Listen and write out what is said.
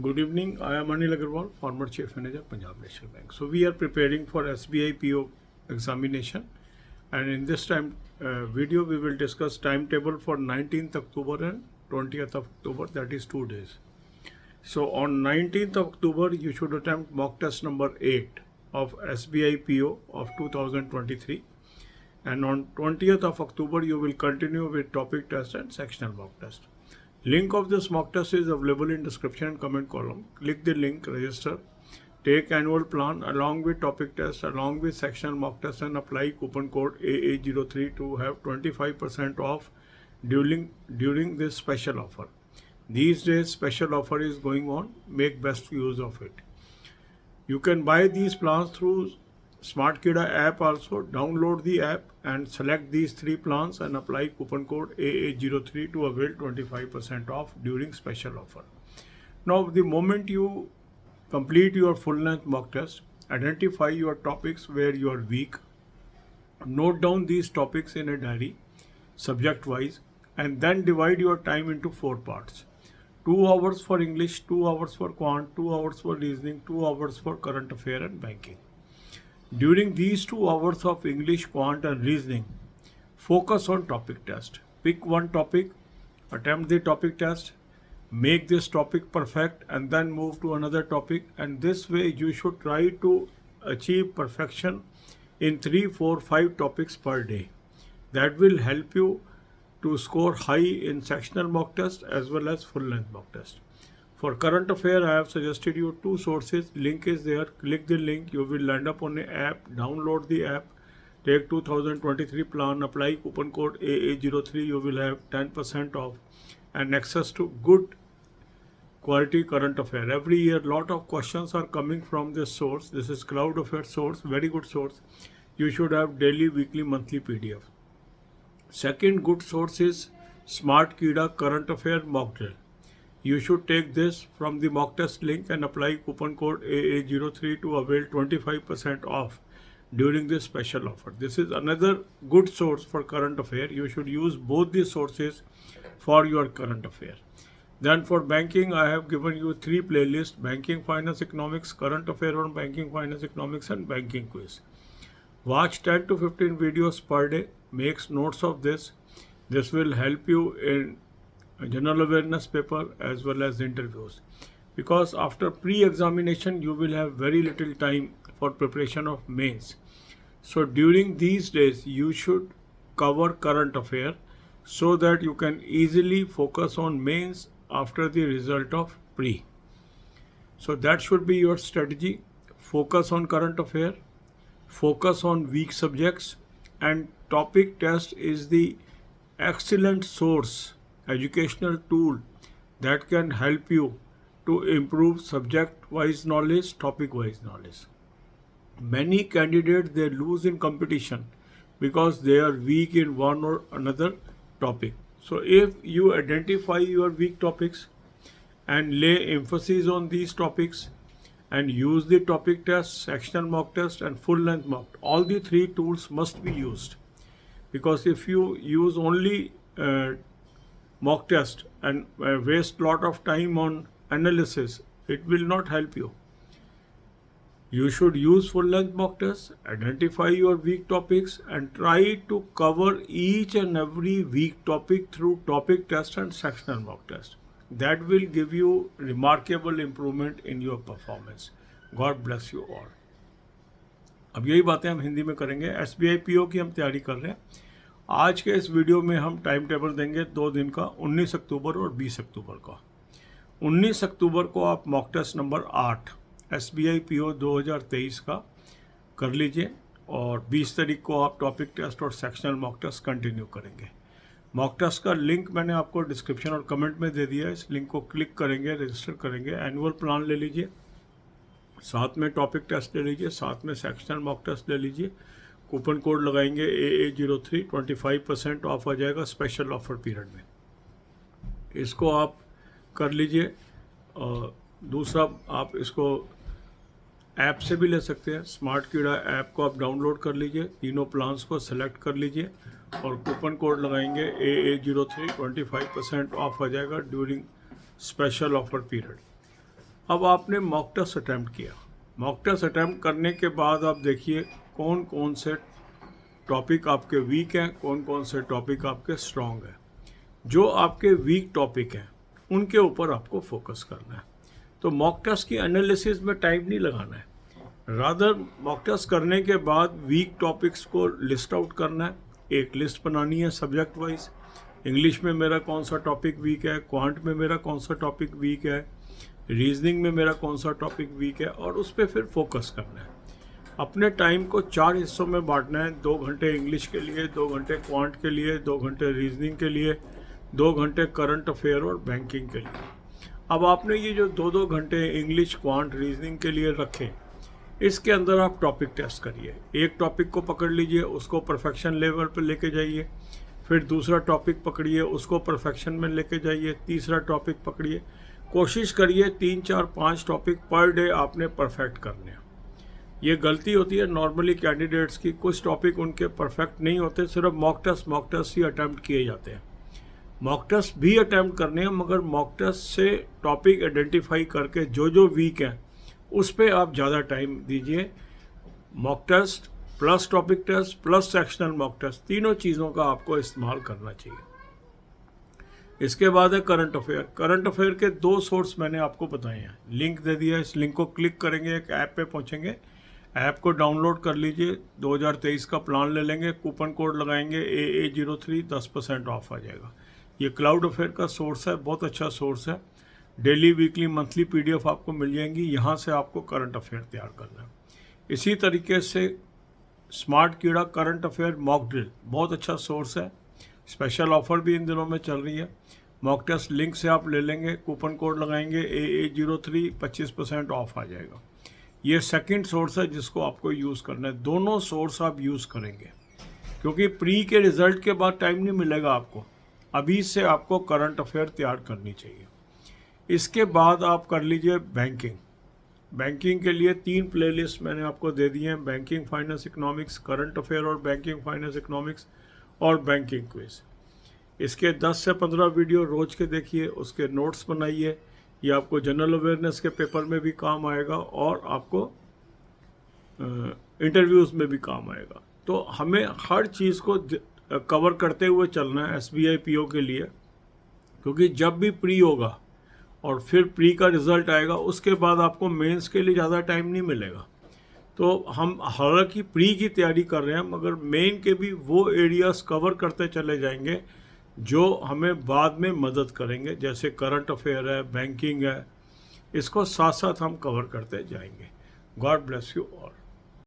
Good evening. I am Anil Agarwal, former Chief Manager, Punjab National Bank. So we are preparing for SBI PO examination, and in this video we will discuss timetable for 19th October and 20th October. That is 2 days. So on 19th October you should attempt mock test number 8 of SBI PO of 2023, and on 20th of October you will continue with topic test and sectional mock test. Link of this mock test is available in description and comment column. Click the link, register, take annual plan along with topic test, along with sectional mock test, and apply coupon code AA03 to have 25% off during this special offer. These days special offer is going on. Make best use of it. You can buy these plans through SmartKida app also. Download the app and select these 3 plans and apply coupon code AA03 to avail 25% off during special offer. Now, the moment you complete your full length mock test, identify your topics where you are weak, note down these topics in a diary, subject wise, and then divide your time into 4 parts. 2 hours for English, 2 hours for quant, 2 hours for reasoning, 2 hours for current affair and banking. During these 2 hours of English, quant and reasoning, focus on topic test. Pick one topic, attempt the topic test, make this topic perfect, and then move to another topic. And this way you should try to achieve perfection in 3, 4, 5 topics per day. That will help you to score high in sectional mock test as well as full length mock test. For current affair, I have suggested you 2 sources. Link is there. Click the link. You will land up on an app. Download the app. Take 2023 plan. Apply coupon code AA03. You will have 10% off and access to good quality current affair. Every year, lot of questions are coming from this source. This is Cloud Affair source. Very good source. You should have daily, weekly, monthly PDF. Second good source is SmartKida current affair mock drill. You should take this from the mock test link and apply coupon code AA03 to avail 25% off during this special offer. This is another good source for current affair. You should use both these sources for your current affair. Then for banking, I have given you 3 playlists: banking, finance, economics, current affair on banking, finance, economics, and banking quiz. Watch 10 to 15 videos per day. Make notes of this. This will help you in general awareness paper as well as interviews, because after pre-examination you will have very little time for preparation of mains. So during these days you should cover current affair so that you can easily focus on mains after the result of pre. So that should be your strategy. Focus on current affair, focus on weak subjects, and topic test is the excellent source, educational tool that can help you to improve subject wise knowledge, topic wise knowledge. Many candidates, they lose in competition because they are weak in one or another topic. So if you identify your weak topics and lay emphasis on these topics and use the topic test, sectional mock test, and full length mock, all the 3 tools must be used. Because if you use only mock test and waste lot of time on analysis, it will not help you. You should use full length mock test, identify your weak topics, and try to cover each and every weak topic through topic test and sectional mock test. That will give you remarkable improvement in your performance. God bless you all. अब यही बातें हम हिंदी में करेंगे. SBI PO की हम तैयारी कर रहे हैं. आज के इस वीडियो में हम टाइम टेबल देंगे 2 दिन का, 19 अक्टूबर और 20 अक्टूबर का. 19 अक्टूबर को आप mock test number 8 SBI PO 2023 का कर लीजिए, और 20 तारीख को आप टॉपिक टेस्ट और सेक्शनल मॉक टेस्ट कंटिन्यू करेंगे. मॉक टेस्ट का लिंक मैंने आपको डिस्क्रिप्शन और कमेंट में दे दिया है. इस लिंक को क्लिक करेंगे, रजिस्टर करेंगे, एनुअल प्लान ले लीजिए, साथ में टॉपिक टेस्ट ले लीजिए, साथ में सेक्शनल मॉक टेस्ट ले लीजिए. कूपन कोड लगाएंगे AA03, 25% ऑफ आ जाएगा स्पेशल ऑफर पीरियड में. इसको आप कर लीजिए. दूसरा, आप इसको ऐप से भी ले सकते हैं. SmartKida ऐप को आप डाउनलोड कर लीजिए, तीनों प्लान्स को सेलेक्ट कर लीजिए और कूपन कोड लगाएंगे AA03, 25% ऑफ आ जाएगा ड्यूरिंग स्पेशल ऑफर पीरियड. अब आपने मॉक टेस्ट अटैम्प्ट किया। मॉक टेस्ट अटैम्प्ट करने के बाद आप देखिए कौन कौन से टॉपिक आपके वीक हैं, कौन कौन से टॉपिक आपके स्ट्रॉन्ग हैं। जो आपके वीक टॉपिक हैं उनके ऊपर आपको फोकस करना है। तो मॉक टेस्ट की एनालिसिस में टाइम नहीं लगाना है, रादर मॉक टेस्ट करने के बाद वीक टॉपिक्स को लिस्ट आउट करना है। एक लिस्ट बनानी है सब्जेक्ट वाइज, इंग्लिश में मेरा कौन सा टॉपिक वीक है, क्वांट में मेरा कौन सा टॉपिक वीक है, रीजनिंग में मेरा कौन सा टॉपिक वीक है, और उस पर फिर फोकस करना है। अपने टाइम को 4 हिस्सों में बांटना है। 2 घंटे इंग्लिश के लिए, 2 घंटे क्वांट के लिए, 2 घंटे रीजनिंग के लिए, 2 घंटे करंट अफेयर और बैंकिंग के लिए। अब आपने ये जो 2-2 घंटे इंग्लिश, क्वांट, रीजनिंग के लिए रखे, इसके अंदर आप टॉपिक टेस्ट करिए। एक टॉपिक को पकड़ लीजिए, उसको परफेक्शन लेवल पर लेके जाइए, फिर दूसरा टॉपिक पकड़िए, उसको परफेक्शन में लेके जाइए, तीसरा टॉपिक पकड़िए। कोशिश करिए 3, 4, 5 टॉपिक पर डे आपने परफेक्ट करने हैं। ये गलती होती है नॉर्मली कैंडिडेट्स की, कुछ टॉपिक उनके परफेक्ट नहीं होते, सिर्फ मॉक टेस्ट ही अटैम्प्ट किए जाते हैं। मॉक टेस्ट भी अटैम्प्ट करने हैं, मगर मॉक टेस्ट से टॉपिक आइडेंटिफाई करके जो वीक हैं उस पर आप ज़्यादा टाइम दीजिए। Mock test plus topic test plus sectional mock test, तीनों चीज़ों का आपको इस्तेमाल करना चाहिए। इसके बाद है करंट अफेयर। करंट अफेयर के 2 सोर्स मैंने आपको बताए हैं, लिंक दे दिया, इस लिंक को क्लिक करेंगे, एक ऐप पे पहुंचेंगे, ऐप को डाउनलोड कर लीजिए, 2023 का प्लान ले लेंगे, कूपन कोड लगाएंगे AA03, 10% ऑफ आ जाएगा। ये क्लाउड अफेयर का सोर्स है, बहुत अच्छा सोर्स है। डेली, वीकली, मंथली PDF आपको मिल जाएंगी, यहाँ से आपको करंट अफेयर तैयार करना है। इसी तरीके से स्मार्ट कीड़ा करंट अफेयर मॉक ड्रिल बहुत अच्छा सोर्स है, स्पेशल ऑफर भी इन दिनों में चल रही है। मॉक टेस्ट लिंक से आप ले लेंगे, कूपन कोड लगाएंगे AA03, 25% ऑफ आ जाएगा। ये सेकंड सोर्स है जिसको आपको यूज़ करना है। दोनों सोर्स आप यूज़ करेंगे क्योंकि प्री के रिजल्ट के बाद टाइम नहीं मिलेगा आपको, अभी से आपको करंट अफेयर तैयार करनी चाहिए। इसके बाद आप कर लीजिए बैंकिंग। बैंकिंग के लिए 3 प्लेलिस्ट मैंने आपको दे दी हैं, banking finance economics, current affair और बैंकिंग फाइनेंस इकोनॉमिक्स और बैंकिंग क्विज। इसके 10 से 15 वीडियो रोज़ के देखिए, उसके नोट्स बनाइए। ये आपको जनरल अवेयरनेस के पेपर में भी काम आएगा और आपको इंटरव्यूज़ में भी काम आएगा। तो हमें हर चीज़ को कवर करते हुए चलना है SBI PO के लिए, क्योंकि जब भी प्री होगा और फिर प्री का रिज़ल्ट आएगा, उसके बाद आपको मेंस के लिए ज़्यादा टाइम नहीं मिलेगा। तो हम हालांकि प्री की तैयारी कर रहे हैं, मगर मेन के भी वो एरियाज़ कवर करते चले जाएंगे जो हमें बाद में मदद करेंगे, जैसे करंट अफेयर है, बैंकिंग है, इसको साथ साथ हम कवर करते जाएंगे। God bless you all.